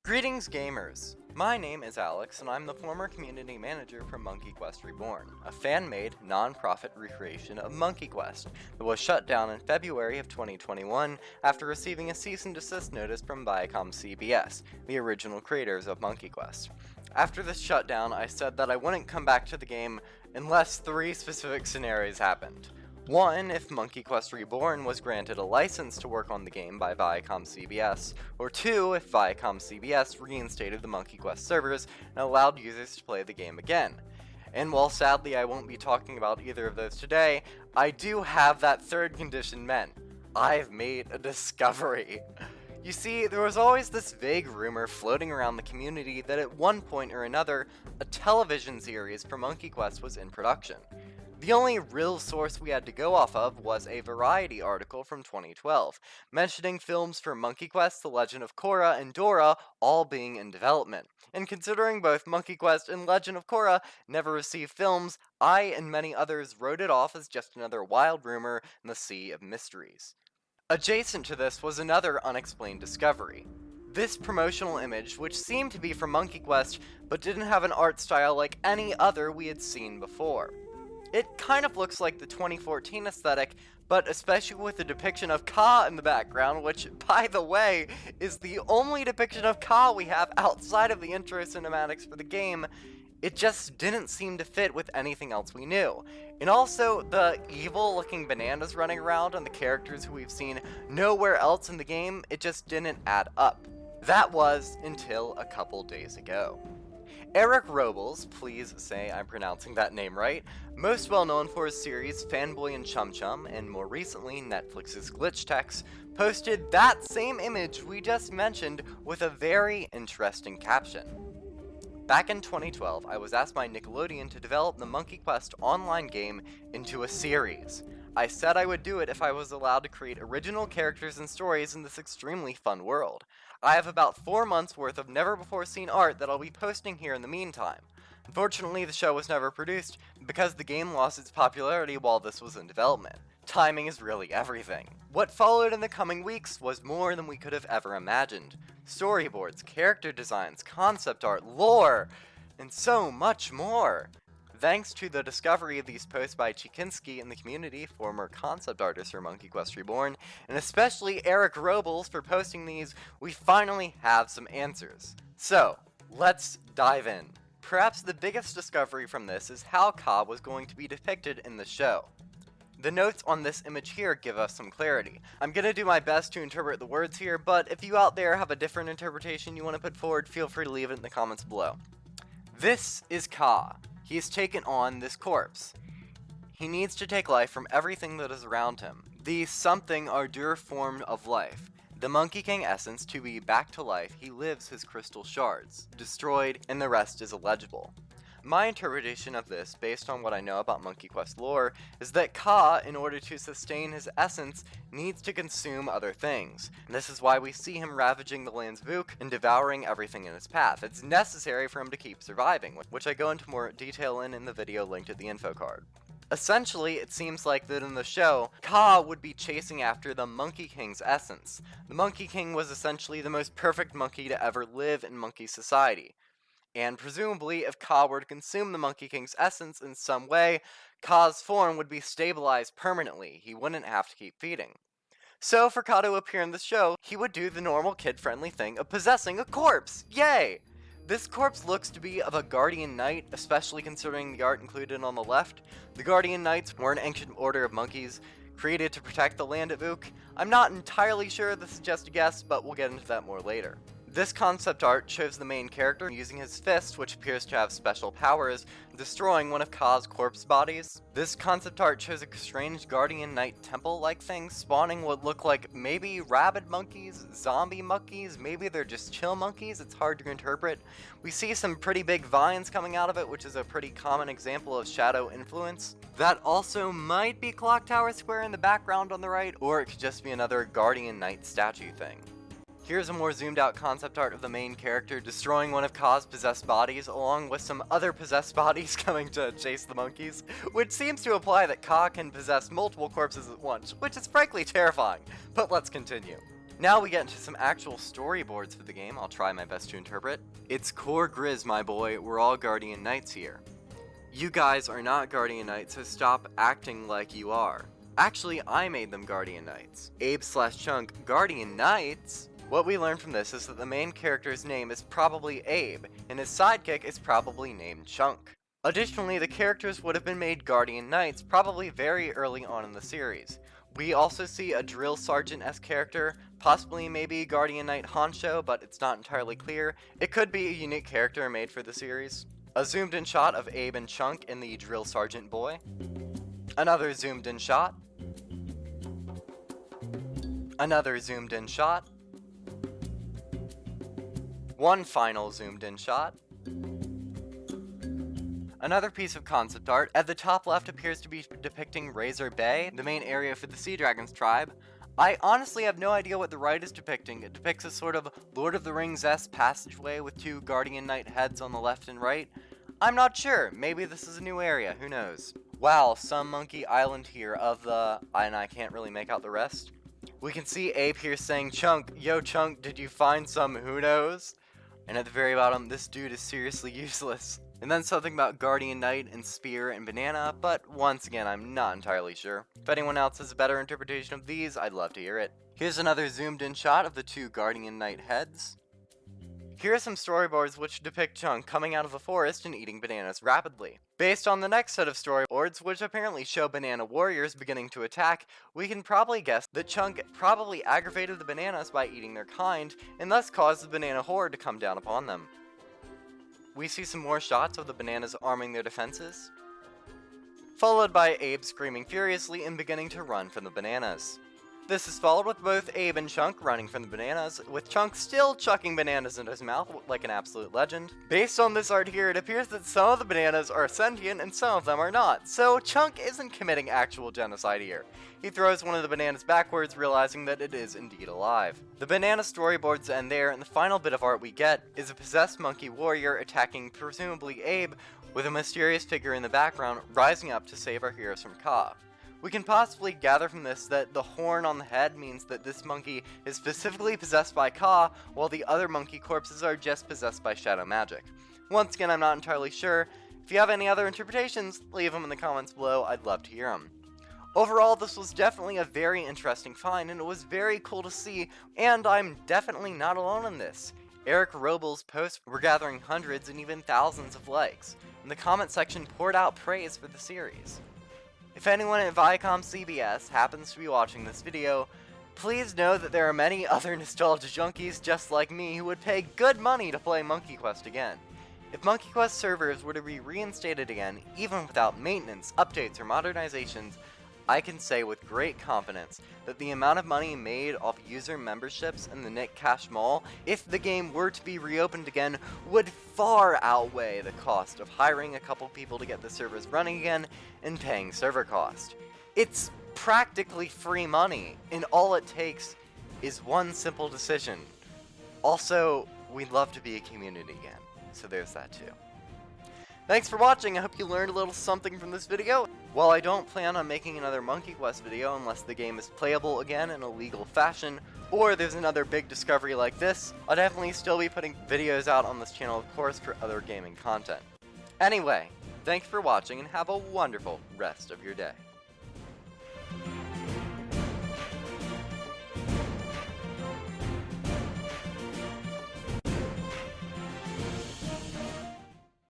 Greetings gamers! My name is Alex and I'm the former community manager for Monkey Quest Reborn, a fan-made, non-profit recreation of Monkey Quest that was shut down in February of 2021 after receiving a cease and desist notice from Viacom CBS, the original creators of Monkey Quest. After this shutdown, I said that I wouldn't come back to the game unless three specific scenarios happened. One, if Monkey Quest Reborn was granted a license to work on the game by Viacom CBS, or two, if Viacom CBS reinstated the Monkey Quest servers and allowed users to play the game again. And while sadly I won't be talking about either of those today, I do have that third condition met. I've made a discovery. You see, there was always this vague rumor floating around the community that at one point or another, a television series for Monkey Quest was in production. The only real source we had to go off of was a Variety article from 2012, mentioning films for Monkey Quest, The Legend of Korra, and Dora all being in development. And considering both Monkey Quest and Legend of Korra never received films, I and many others wrote it off as just another wild rumor in the sea of mysteries. Adjacent to this was another unexplained discovery. This promotional image, which seemed to be from Monkey Quest, but didn't have an art style like any other we had seen before. It kind of looks like the 2014 aesthetic, but especially with the depiction of Ka in the background, which, by the way, is the only depiction of Ka we have outside of the intro cinematics for the game. It just didn't seem to fit with anything else we knew. And also, the evil-looking bananas running around and the characters who we've seen nowhere else in the game, it just didn't add up. That was until a couple days ago. Eric Robles, please say I'm pronouncing that name right, most well known for his series Fanboy and Chum Chum, and more recently Netflix's Glitch Text, posted that same image we just mentioned with a very interesting caption. Back in 2012, I was asked by Nickelodeon to develop the Monkey Quest online game into a series. I said I would do it if I was allowed to create original characters and stories in this extremely fun world. I have about 4 months worth of never-before-seen art that I'll be posting here in the meantime. Unfortunately, the show was never produced because the game lost its popularity while this was in development. Timing is really everything. What followed in the coming weeks was more than we could have ever imagined. Storyboards, character designs, concept art, lore, and so much more. Thanks to the discovery of these posts by Chikinski in the community, former concept artist for Monkey Quest Reborn, and especially Eric Robles for posting these, we finally have some answers. So, let's dive in. Perhaps the biggest discovery from this is how Ka was going to be depicted in the show. The notes on this image here give us some clarity. I'm going to do my best to interpret the words here, but if you out there have a different interpretation you want to put forward, feel free to leave it in the comments below. This is Ka. He has taken on this corpse. He needs to take life from everything that is around him. The something ardeur form of life. The Monkey King essence to be back to life, he lives his crystal shards, destroyed, and the rest is illegible. My interpretation of this, based on what I know about Monkey Quest lore, is that Ka, in order to sustain his essence, needs to consume other things. And this is why we see him ravaging the lands of Ook and devouring everything in his path. It's necessary for him to keep surviving, which I go into more detail in the video linked at the info card. Essentially, it seems like that in the show, Ka would be chasing after the Monkey King's essence. The Monkey King was essentially the most perfect monkey to ever live in monkey society. And presumably, if Ka were to consume the Monkey King's essence in some way, Ka's form would be stabilized permanently. He wouldn't have to keep feeding. So for Ka to appear in the show, he would do the normal kid-friendly thing of possessing a corpse! Yay! This corpse looks to be of a Guardian Knight, especially considering the art included on the left. The Guardian Knights were an ancient order of monkeys, created to protect the land of Ook. I'm not entirely sure, this is just a guess, but we'll get into that more later. This concept art shows the main character using his fist, which appears to have special powers, destroying one of Ka's corpse bodies. This concept art shows a strange Guardian Knight temple-like thing, spawning what look like maybe rabid monkeys, zombie monkeys, maybe they're just chill monkeys, it's hard to interpret. We see some pretty big vines coming out of it, which is a pretty common example of shadow influence. That also might be Clock Tower Square in the background on the right, or it could just be another Guardian Knight statue thing. Here's a more zoomed out concept art of the main character destroying one of Ka's possessed bodies, along with some other possessed bodies coming to chase the monkeys, which seems to imply that Ka can possess multiple corpses at once, which is frankly terrifying, but let's continue. Now we get into some actual storyboards for the game. I'll try my best to interpret. It's core Grizz, my boy. We're all Guardian Knights here. You guys are not Guardian Knights, so stop acting like you are. Actually, I made them Guardian Knights. Abe/Chunk, Guardian Knights? What we learn from this is that the main character's name is probably Abe, and his sidekick is probably named Chunk. Additionally, the characters would have been made Guardian Knights probably very early on in the series. We also see a Drill Sergeant-esque character, possibly maybe Guardian Knight Honcho, but it's not entirely clear. It could be a unique character made for the series. A zoomed in shot of Abe and Chunk in the Drill Sergeant boy. Another zoomed in shot. Another zoomed in shot. One final zoomed in shot. Another piece of concept art at the top left appears to be depicting Razor Bay, the main area for the Sea Dragons tribe. I honestly have no idea what the right is depicting. It depicts a sort of Lord of the Rings-esque passageway with two Guardian Knight heads on the left and right. I'm not sure. Maybe this is a new area. Who knows? Wow, some monkey island here of the... and I can't really make out the rest. We can see Abe here saying, Chunk, yo Chunk, did you find some who knows? And at the very bottom, this dude is seriously useless. And then something about Guardian Knight and Spear and Banana, but once again, I'm not entirely sure. If anyone else has a better interpretation of these, I'd love to hear it. Here's another zoomed in shot of the two Guardian Knight heads. Here are some storyboards which depict Chunk coming out of a forest and eating bananas rapidly. Based on the next set of storyboards, which apparently show banana warriors beginning to attack, we can probably guess that Chunk probably aggravated the bananas by eating their kind, and thus caused the banana horde to come down upon them. We see some more shots of the bananas arming their defenses, followed by Abe screaming furiously and beginning to run from the bananas. This is followed with both Abe and Chunk running from the bananas, with Chunk still chucking bananas into his mouth like an absolute legend. Based on this art here, it appears that some of the bananas are sentient and some of them are not, so Chunk isn't committing actual genocide here. He throws one of the bananas backwards, realizing that it is indeed alive. The banana storyboards end there, and the final bit of art we get is a possessed monkey warrior attacking presumably Abe, with a mysterious figure in the background rising up to save our heroes from Ka. We can possibly gather from this that the horn on the head means that this monkey is specifically possessed by Ka, while the other monkey corpses are just possessed by shadow magic. Once again, I'm not entirely sure. If you have any other interpretations, leave them in the comments below. I'd love to hear them. Overall, this was definitely a very interesting find, and it was very cool to see, and I'm definitely not alone in this. Eric Robles' posts were gathering hundreds and even thousands of likes, and the comment section poured out praise for the series. If anyone at Viacom CBS happens to be watching this video, please know that there are many other nostalgia junkies just like me who would pay good money to play Monkey Quest again. If Monkey Quest servers were to be reinstated again, even without maintenance, updates, or modernizations, I can say with great confidence that the amount of money made off user memberships in the Nick Cash Mall, if the game were to be reopened again, would far outweigh the cost of hiring a couple people to get the servers running again and paying server cost. It's practically free money, and all it takes is one simple decision. Also, we'd love to be a community again, so there's that too. Thanks for watching. I hope you learned a little something from this video. While I don't plan on making another Monkey Quest video unless the game is playable again in a legal fashion, or there's another big discovery like this, I'll definitely still be putting videos out on this channel, of course, for other gaming content. Anyway, thanks for watching and have a wonderful rest of your day.